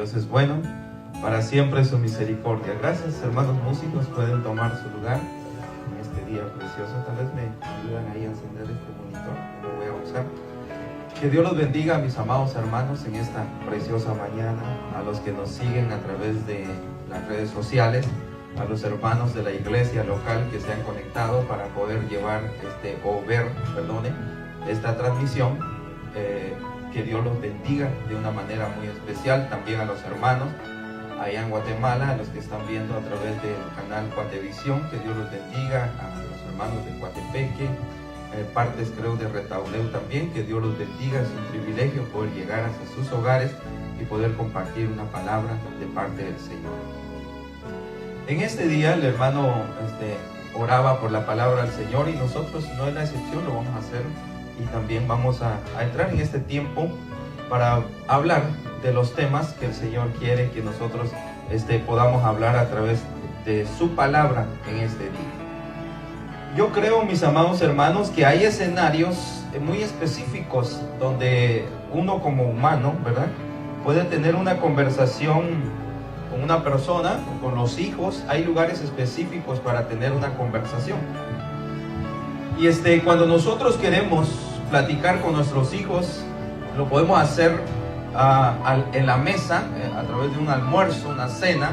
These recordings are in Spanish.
Dios es bueno, para siempre su misericordia. Gracias, hermanos músicos, pueden tomar su lugar en este día precioso. Tal vez me ayudan ahí a encender este monitor, lo voy a usar. Que Dios los bendiga, mis amados hermanos, en esta preciosa mañana, a los que nos siguen a través de las redes sociales, a los hermanos de la iglesia local que se han conectado para poder llevar ver esta transmisión. Que Dios los bendiga de una manera muy especial. También a los hermanos allá en Guatemala, a los que están viendo a través del canal Guatevisión, que Dios los bendiga. A los hermanos de Coatepeque, partes creo de Retauleu también, que Dios los bendiga. Es un privilegio poder llegar hasta sus hogares y poder compartir una palabra de parte del Señor. En este día el hermano oraba por la palabra del Señor, y nosotros no es la excepción, lo vamos a hacer. Y también vamos a entrar en este tiempo para hablar de los temas que el Señor quiere que nosotros podamos hablar a través de su palabra en este día. Yo creo, mis amados hermanos, que hay escenarios muy específicos donde uno como humano, ¿verdad?, puede tener una conversación con una persona, con los hijos. Hay lugares específicos para tener una conversación. Y cuando nosotros queremos platicar con nuestros hijos, lo podemos hacer en la mesa, a través de un almuerzo, una cena.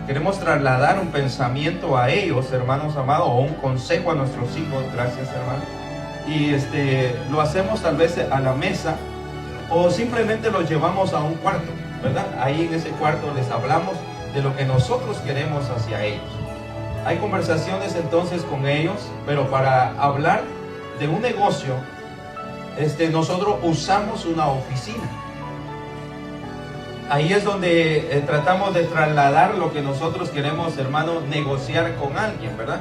Queremos trasladar un pensamiento a ellos, hermanos amados, o un consejo a nuestros hijos. Gracias, hermano. Y lo hacemos tal vez a la mesa, o simplemente los llevamos a un cuarto, ¿verdad? Ahí en ese cuarto les hablamos de lo que nosotros queremos hacia ellos. Hay conversaciones entonces con ellos, pero para hablar de un negocio, nosotros usamos una oficina. Ahí es donde tratamos de trasladar lo que nosotros queremos, hermano, negociar con alguien, ¿verdad?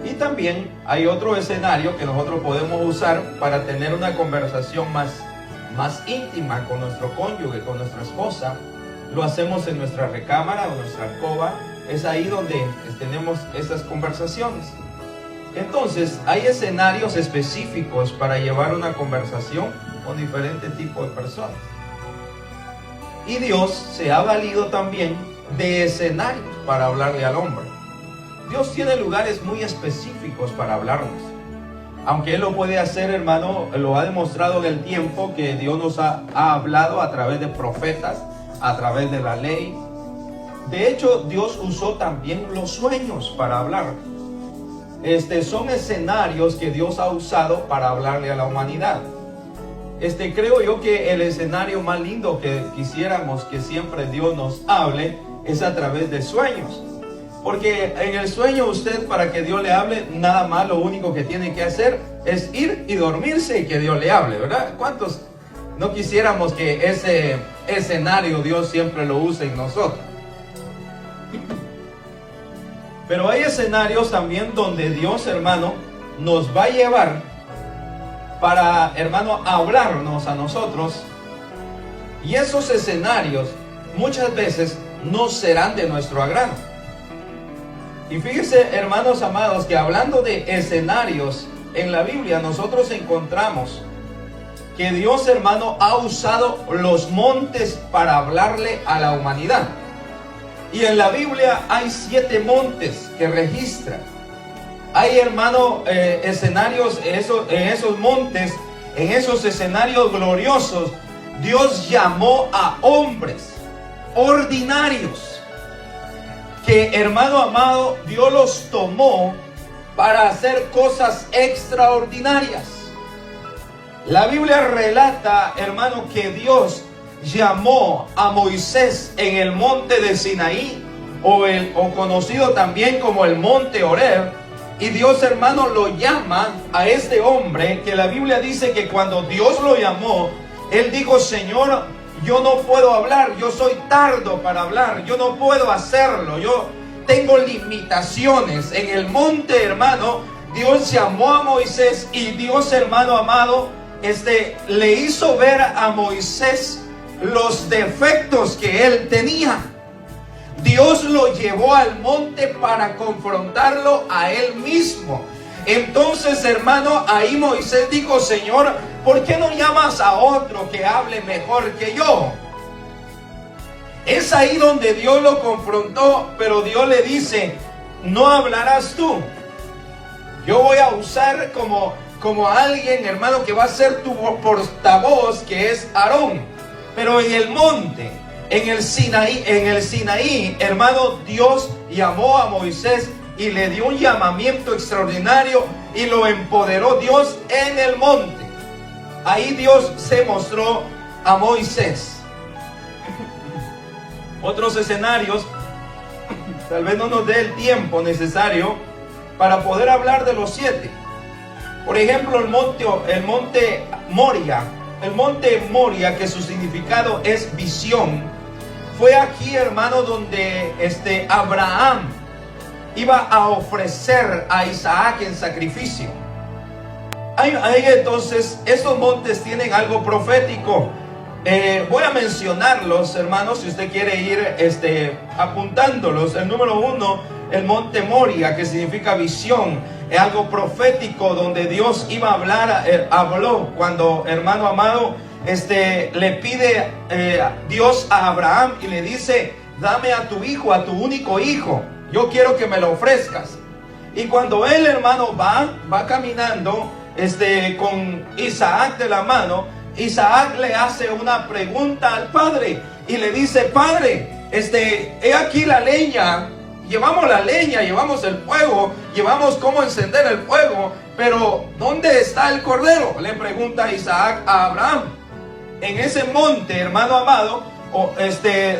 Y también hay otro escenario que nosotros podemos usar para tener una conversación más íntima con nuestro cónyuge, con nuestra esposa. Lo hacemos en nuestra recámara o nuestra alcoba. Es ahí donde tenemos esas conversaciones. Entonces, hay escenarios específicos para llevar una conversación con diferentes tipos de personas. Y Dios se ha valido también de escenarios para hablarle al hombre. Dios tiene lugares muy específicos para hablarnos. Aunque Él lo puede hacer, hermano, lo ha demostrado en el tiempo que Dios nos ha hablado a través de profetas, a través de la ley. De hecho, Dios usó también los sueños para hablar. Son escenarios que Dios ha usado para hablarle a la humanidad. Creo yo que el escenario más lindo que quisiéramos que siempre Dios nos hable es a través de sueños. Porque en el sueño usted, para que Dios le hable, nada más lo único que tiene que hacer es ir y dormirse y que Dios le hable, ¿verdad? ¿Cuántos no quisiéramos que ese escenario Dios siempre lo use en nosotros? Pero hay escenarios también donde Dios, hermano, nos va a llevar para, hermano, hablarnos a nosotros. Y esos escenarios muchas veces no serán de nuestro agrado. Y fíjense, hermanos amados, que hablando de escenarios en la Biblia, nosotros encontramos que Dios, hermano, ha usado los montes para hablarle a la humanidad. Y en la Biblia hay 7 montes que registran. Hay, hermano, escenarios en esos montes, en esos escenarios gloriosos. Dios llamó a hombres ordinarios que, hermano amado, Dios los tomó para hacer cosas extraordinarias. La Biblia relata, hermano, que Dios llamó a Moisés en el monte de Sinaí, o conocido también como el monte Horeb. Y Dios, hermano, lo llama a este hombre, que la Biblia dice que cuando Dios lo llamó, él dijo: Señor, yo no puedo hablar, yo soy tardo para hablar, yo no puedo hacerlo, yo tengo limitaciones. En el monte, hermano, Dios llamó a Moisés, y Dios, hermano amado, le hizo ver a Moisés los defectos que él tenía. Dios lo llevó al monte para confrontarlo a él mismo. Entonces, hermano, ahí Moisés dijo: Señor, ¿por qué no llamas a otro que hable mejor que yo? Es ahí donde Dios lo confrontó, pero Dios le dice: no hablarás tú. Yo voy a usar como alguien, hermano, que va a ser tu portavoz, que es Aarón. Pero en el monte, en el Sinaí, hermano, Dios llamó a Moisés y le dio un llamamiento extraordinario y lo empoderó Dios en el monte. Ahí Dios se mostró a Moisés. Otros escenarios, tal vez no nos dé el tiempo necesario para poder hablar de los 7. Por ejemplo, el monte Moria. El monte Moria, que su significado es visión, fue aquí, hermano, donde Abraham iba a ofrecer a Isaac en sacrificio. Entonces, estos montes tienen algo profético. Voy a mencionarlos, hermanos, si usted quiere ir apuntándolos. El número 1, el monte Moria, que significa visión, es algo profético donde Dios iba a hablar, habló cuando, hermano amado, le pide Dios a Abraham y le dice: dame a tu hijo, a tu único hijo, yo quiero que me lo ofrezcas. Y cuando él, hermano, va caminando con Isaac de la mano, Isaac le hace una pregunta al padre y le dice: padre, he aquí la leña, llevamos la leña, llevamos el fuego, llevamos cómo encender el fuego, pero ¿dónde está el cordero?, le pregunta Isaac a Abraham. En ese monte, hermano amado,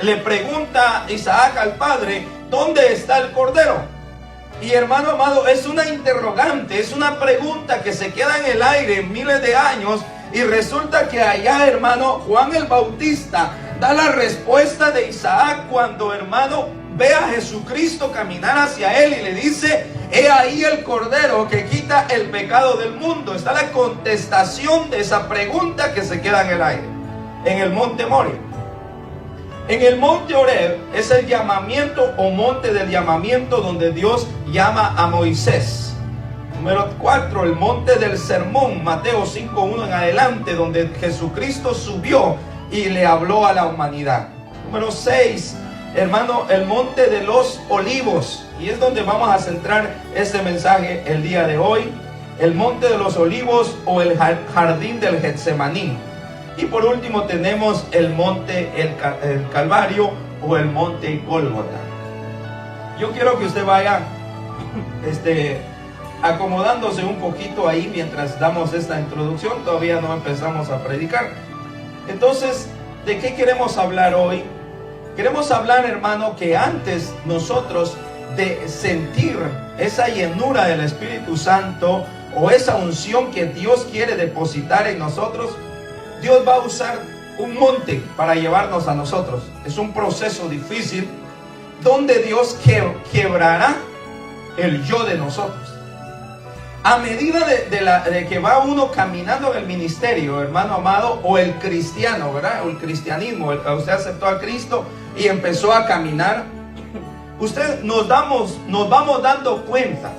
le pregunta Isaac al padre: ¿dónde está el cordero? Y, hermano amado, es una interrogante, es una pregunta que se queda en el aire miles de años. Y resulta que allá, hermano, Juan el Bautista da la respuesta de Isaac cuando, hermano, ve a Jesucristo caminar hacia él y le dice: he ahí el cordero que quita el pecado del mundo. Está la contestación de esa pregunta que se queda en el aire, en el monte Moria. En el monte Horeb es el llamamiento o monte del llamamiento donde Dios llama a Moisés. Número 4, el monte del sermón, Mateo 5:1 en adelante, donde Jesucristo subió y le habló a la humanidad. Número 6, hermano, el monte de los olivos, y es donde vamos a centrar este mensaje el día de hoy. El monte de los olivos o el jardín del Getsemaní. Y por último tenemos el monte el Calvario o el monte Gólgota. Yo quiero que usted vaya acomodándose un poquito ahí mientras damos esta introducción. Todavía no empezamos a predicar. Entonces, ¿de qué queremos hablar hoy? Queremos hablar, hermano, que antes nosotros de sentir esa llenura del Espíritu Santo o esa unción que Dios quiere depositar en nosotros, Dios va a usar un monte para llevarnos a nosotros. Es un proceso difícil donde Dios quebrará el yo de nosotros. A medida de que va uno caminando en el ministerio, hermano amado, o el cristiano, ¿verdad? O el cristianismo, usted aceptó a Cristo y empezó a caminar, nos vamos dando cuenta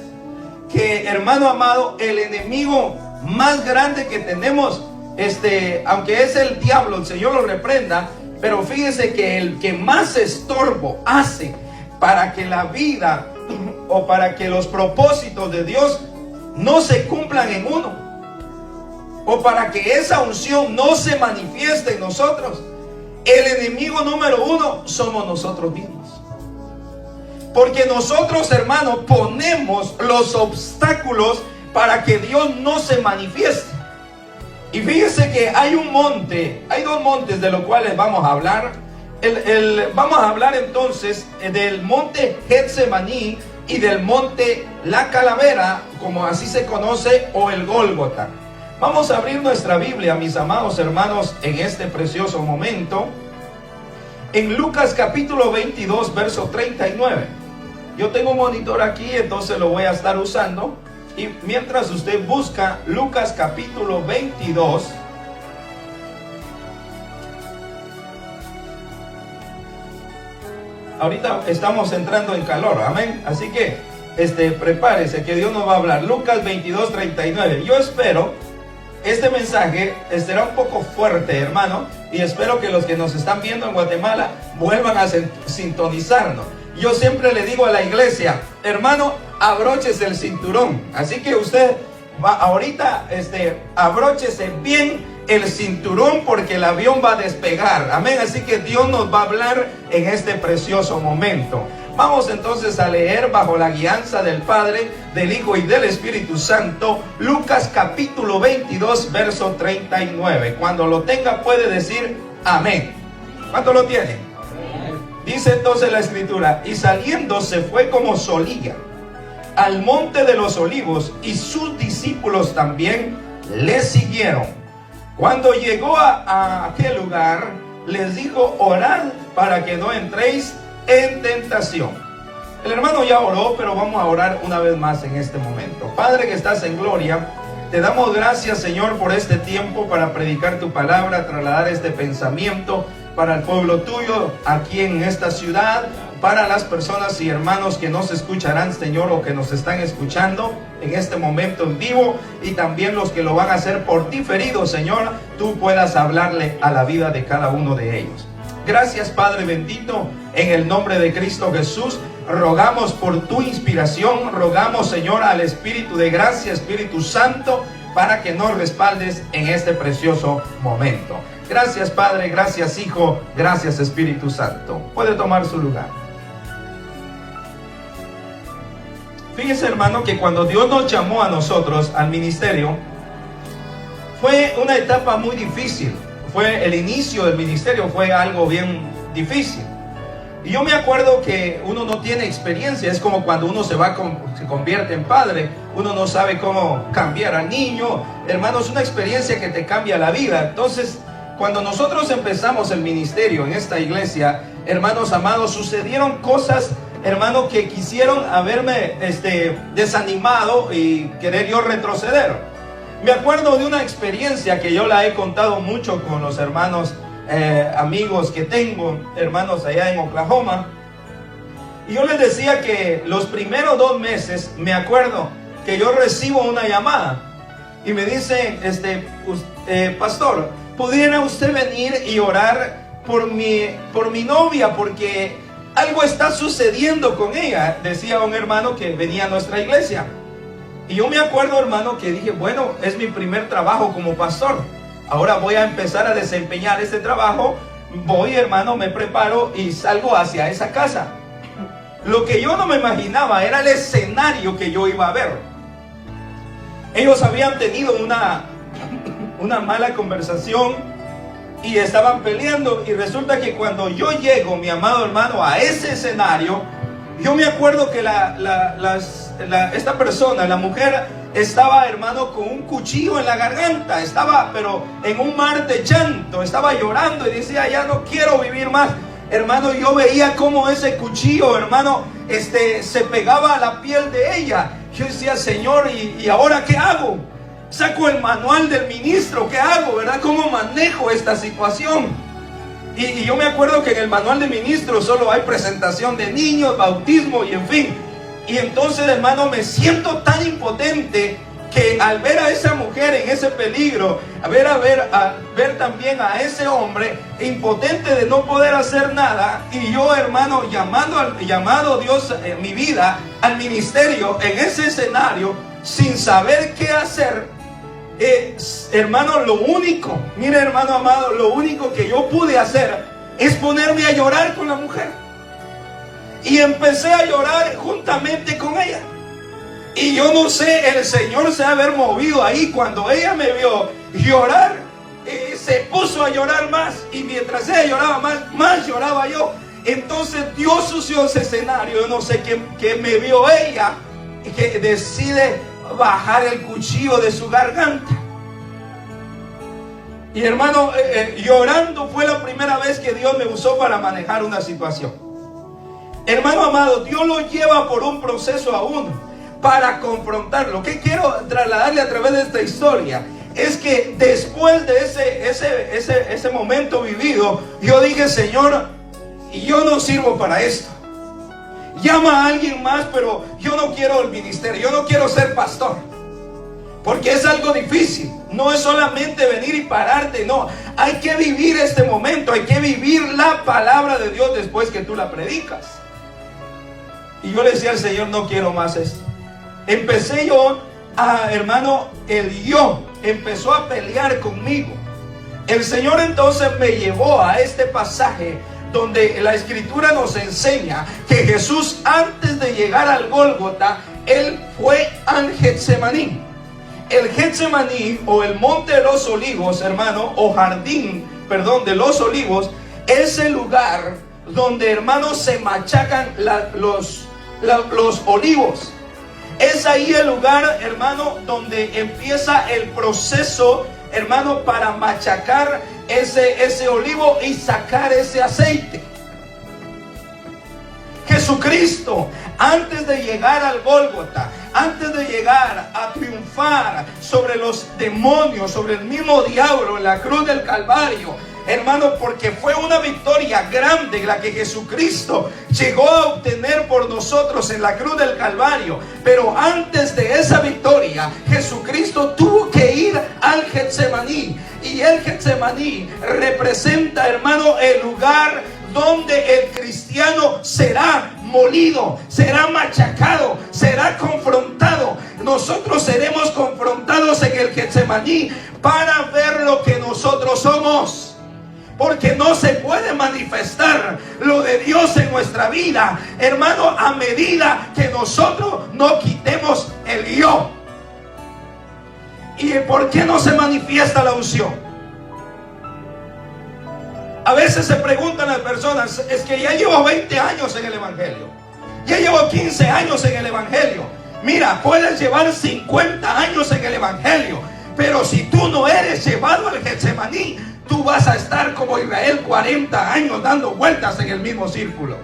que, hermano amado, el enemigo más grande que tenemos, aunque es el diablo, el Señor lo reprenda, pero fíjese que el que más estorbo hace para que la vida o para que los propósitos de Dios no se cumplan en uno, o para que esa unción no se manifieste en nosotros, el enemigo número 1 somos nosotros mismos. Porque nosotros, hermanos, ponemos los obstáculos para que Dios no se manifieste. Y fíjese que hay dos montes de los cuales vamos a hablar. Vamos a hablar entonces del monte Getsemaní y del monte La Calavera, como así se conoce, o el Gólgota. Vamos a abrir nuestra Biblia, mis amados hermanos, en este precioso momento, en Lucas capítulo 22, verso 39. Yo tengo un monitor aquí, entonces lo voy a estar usando. Y mientras usted busca Lucas capítulo 22, ahorita estamos entrando en calor, amén. Así que prepárese, que Dios nos va a hablar. Lucas 22:39. Yo espero este mensaje será un poco fuerte, hermano, y espero que los que nos están viendo en Guatemala vuelvan a sintonizarnos. Yo siempre le digo a la iglesia, hermano, abróchese el cinturón. Así que usted va ahorita, abróchese bien el cinturón, porque el avión va a despegar. Amén. Así que Dios nos va a hablar en este precioso momento. Vamos entonces a leer bajo la guianza del Padre, del Hijo y del Espíritu Santo, Lucas capítulo 22, verso 39. Cuando lo tenga puede decir amén. ¿Cuánto lo tiene? Amén. Dice entonces la Escritura: y saliendo se fue como solía al monte de los olivos, y sus discípulos también le siguieron. Cuando llegó a aquel lugar, les dijo: orad para que no entréis en tentación. El hermano ya oró, pero vamos a orar una vez más en este momento. Padre que estás en gloria, te damos gracias, Señor, por este tiempo para predicar tu palabra, trasladar este pensamiento para el pueblo tuyo aquí en esta ciudad, para las personas y hermanos que nos escucharán, Señor, o que nos están escuchando en este momento en vivo, y también los que lo van a hacer por diferido, Señor, tú puedas hablarle a la vida de cada uno de ellos. Gracias, Padre bendito, en el nombre de Cristo Jesús, rogamos por tu inspiración, rogamos, Señor, al Espíritu de gracia, Espíritu Santo, para que nos respaldes en este precioso momento. Gracias, Padre, gracias, Hijo, gracias, Espíritu Santo. Puede tomar su lugar. Fíjese, hermano, que cuando Dios nos llamó a nosotros al ministerio, fue una etapa muy difícil. Fue el inicio del ministerio, fue algo bien difícil. Y yo me acuerdo que uno no tiene experiencia. Es como cuando uno se convierte en padre. Uno no sabe cómo cambiar al niño. Hermano, es una experiencia que te cambia la vida. Entonces, cuando nosotros empezamos el ministerio en esta iglesia, hermanos amados, sucedieron cosas, hermano, que quisieron haberme desanimado y querer yo retroceder. Me acuerdo de una experiencia que yo la he contado mucho con los hermanos amigos que tengo, hermanos allá en Oklahoma. Y yo les decía que los primeros 2 meses, me acuerdo que yo recibo una llamada y me dicen, pastor, ¿pudiera usted venir y orar por mi novia? Porque algo está sucediendo con ella, decía un hermano que venía a nuestra iglesia. Y yo me acuerdo, hermano, que dije, bueno, es mi primer trabajo como pastor. Ahora voy a empezar a desempeñar este trabajo. Voy, hermano, me preparo y salgo hacia esa casa. Lo que yo no me imaginaba era el escenario que yo iba a ver. Ellos habían tenido una mala conversación y estaban peleando. Y resulta que cuando yo llego, mi amado hermano, a ese escenario, yo me acuerdo que esta persona, la mujer, estaba, hermano, con un cuchillo en la garganta. Estaba, pero en un mar de llanto. Estaba llorando y decía, ya no quiero vivir más. Hermano, yo veía cómo ese cuchillo, hermano, se pegaba a la piel de ella. Yo decía, Señor, ¿y ahora qué hago? Saco el manual del ministro, ¿qué hago, verdad? ¿Cómo manejo esta situación? Y yo me acuerdo que en el manual de ministro solo hay presentación de niños, bautismo y en fin. Y entonces, hermano, me siento tan impotente que al ver a esa mujer en ese peligro, a ver también a ese hombre impotente de no poder hacer nada, y yo, hermano, llamado Dios en mi vida al ministerio en ese escenario, sin saber qué hacer, hermano, lo único, mire, hermano amado, lo único que yo pude hacer es ponerme a llorar con la mujer. Y empecé a llorar juntamente con ella. Y yo no sé, el Señor se ha haber movido ahí cuando ella me vio llorar. Se puso a llorar más. Y mientras ella lloraba más lloraba yo. Entonces Dios usó ese escenario. Yo no sé qué me vio ella, que decide bajar el cuchillo de su garganta. Y hermano, llorando fue la primera vez que Dios me usó para manejar una situación. Hermano amado, Dios lo lleva por un proceso a uno para confrontarlo. ¿Qué quiero trasladarle a través de esta historia? Es que después de ese momento vivido, yo dije, Señor, yo no sirvo para esto. Llama a alguien más, pero yo no quiero el ministerio, yo no quiero ser pastor. Porque es algo difícil. no es solamente venir y pararte, no. Hay que vivir este momento, hay que vivir la palabra de Dios después que tú la predicas. Y yo le decía al Señor, no quiero más esto. Empecé yo hermano, el yo empezó a pelear conmigo. El Señor entonces me llevó a este pasaje donde la Escritura nos enseña que Jesús, antes de llegar al Gólgota, Él fue al Getsemaní. El Getsemaní, o el Monte de los Olivos, hermano, o jardín, perdón, de los Olivos, es el lugar donde, hermanos, se machacan los olivos. Es ahí el lugar, hermano, donde empieza el proceso, hermano, para machacar ese olivo y sacar ese aceite. Jesucristo, antes de llegar al Gólgota, antes de llegar a triunfar sobre los demonios, sobre el mismo diablo en la cruz del Calvario, hermano, porque fue una victoria grande la que Jesucristo llegó a obtener por nosotros en la cruz del Calvario. Pero antes de esa victoria, Jesucristo tuvo que ir al Getsemaní. Y el Getsemaní representa, hermano, el lugar donde el cristiano será molido, será machacado, será confrontado. Nosotros seremos confrontados en el Getsemaní para ver lo que nosotros somos. Porque no se puede manifestar lo de Dios en nuestra vida, hermano, a medida que nosotros no quitemos el yo. ¿Y por qué no se manifiesta la unción? A veces se preguntan las personas, es que ya llevo 20 años en el Evangelio, ya llevo 15 años en el Evangelio. Mira, puedes llevar 50 años en el Evangelio, pero si tú no eres llevado al Getsemaní, tú vas a estar como Israel 40 años dando vueltas en el mismo círculo.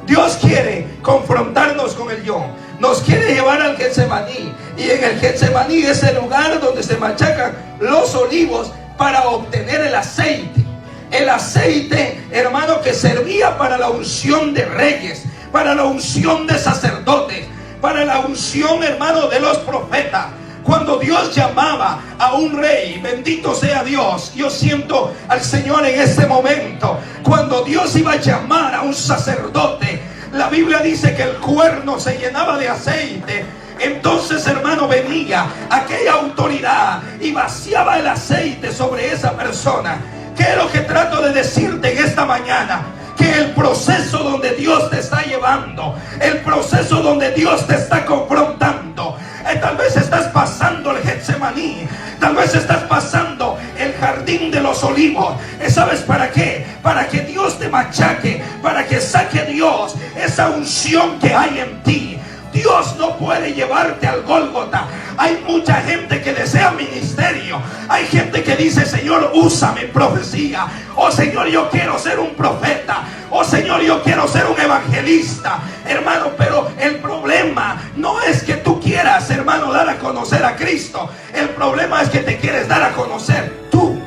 Dios quiere confrontarnos con el yo. Nos quiere llevar al Getsemaní. Y en el Getsemaní es el lugar donde se machacan los olivos para obtener el aceite. El aceite, hermano, que servía para la unción de reyes, para la unción de sacerdotes, para la unción, hermano, de los profetas. Cuando Dios llamaba a un rey, bendito sea Dios, yo siento al Señor en este momento. Cuando Dios iba a llamar a un sacerdote, la Biblia dice que el cuerno se llenaba de aceite. Entonces, hermano, venía aquella autoridad y vaciaba el aceite sobre esa persona. ¿Qué es lo que trato de decirte en esta mañana? Que el proceso donde Dios te está llevando, el proceso donde Dios te está confrontando, tal vez estás pasando el Getsemaní, tal vez estás pasando el jardín de los olivos. ¿Sabes para qué? Para que Dios te machaque, para que saque Dios esa unción que hay en ti. Dios no puede llevarte al Gólgota. Hay mucha gente que desea ministerio. Hay gente que dice, Señor, úsame en profecía. Oh Señor, yo quiero ser un profeta. Oh Señor, yo quiero ser un evangelista. Hermano, pero el problema no es que tú quieras, hermano, dar a conocer a Cristo. El problema es que te quieres dar a conocer tú.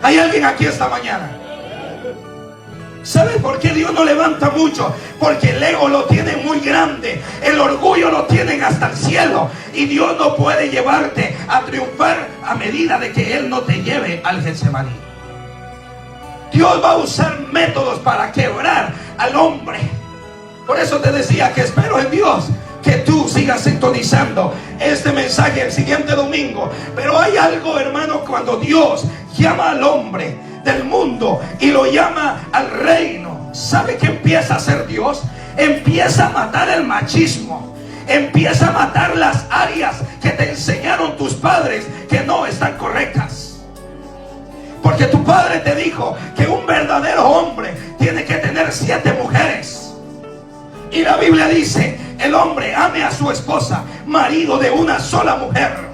¿Hay alguien aquí esta mañana? ¿Sabes por qué Dios no levanta mucho? Porque el ego lo tiene muy grande, el orgullo lo tienen hasta el cielo, y Dios no puede llevarte a triunfar a medida de que Él no te lleve al Getsemaní. Dios va a usar métodos para quebrar al hombre. Por eso te decía que espero en Dios que tú sigas sintonizando este mensaje el siguiente domingo. Pero hay algo, hermano, cuando Dios llama al hombre del mundo y lo llama al reino, ¿sabe qué empieza a hacer Dios? Empieza a matar el machismo, empieza a matar las áreas que te enseñaron tus padres que no están correctas. Porque tu padre te dijo que un verdadero hombre tiene que tener 7 mujeres. Y la Biblia dice, el hombre ame a su esposa, marido de una sola mujer.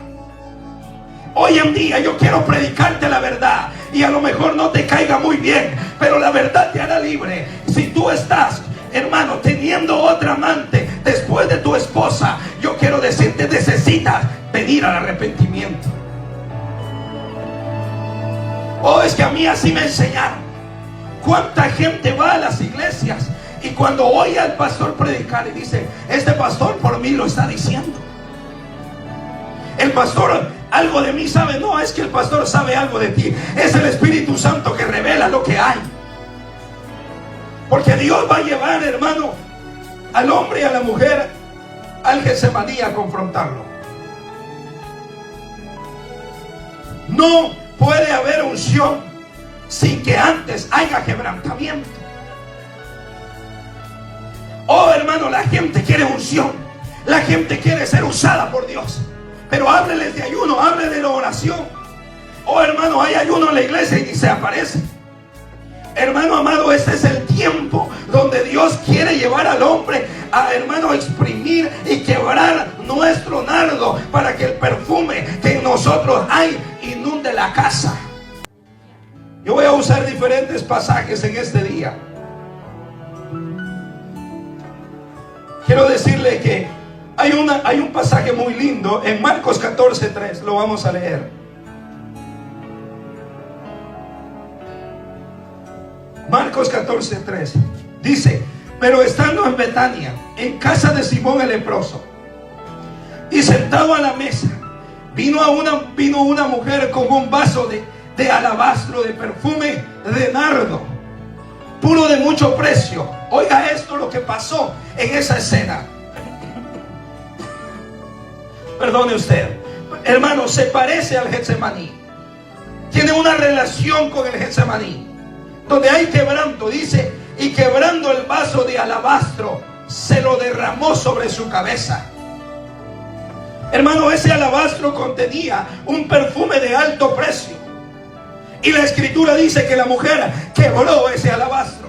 Hoy en día yo quiero predicarte la verdad, y a lo mejor no te caiga muy bien, pero la verdad te hará libre. Si tú estás, hermano, teniendo otra amante después de tu esposa, yo quiero decirte, necesitas venir al arrepentimiento. Oh, es que a mí así me enseñaron. ¿Cuánta gente va a las iglesias y cuando oye al pastor predicar y dice, este pastor por mí lo está diciendo? El pastor algo de mí sabe. No, es que el pastor sabe algo de ti. Es el Espíritu Santo que revela lo que hay. Porque Dios va a llevar, hermano, al hombre y a la mujer al Getsemaní a confrontarlo. No puede haber unción sin que antes haya quebrantamiento. Oh, hermano, la gente quiere unción. La gente quiere ser usada por Dios. Pero hábleles de ayuno, hábleles de oración. Oh, hermano, hay ayuno en la iglesia y ni se aparece. Hermano amado, este es el tiempo donde Dios quiere llevar al hombre a, hermano, exprimir y quebrar nuestro nardo para que el perfume que en nosotros hay inunde la casa. Yo voy a usar diferentes pasajes en este día. Quiero decirle que hay un pasaje muy lindo en Marcos 14:3. Lo vamos a leer. Marcos 14:3 dice: pero estando en Betania, en casa de Simón el leproso, y sentado a la mesa, vino una mujer con un vaso de alabastro, de perfume de nardo, puro de mucho precio. Oiga esto, lo que pasó en esa escena. Perdone usted, hermano, se parece al Getsemaní. Tiene una relación con el Getsemaní, donde hay quebranto. Dice: y quebrando el vaso de alabastro, se lo derramó sobre su cabeza. Hermano, ese alabastro contenía un perfume de alto precio. Y la escritura dice que la mujer quebró ese alabastro.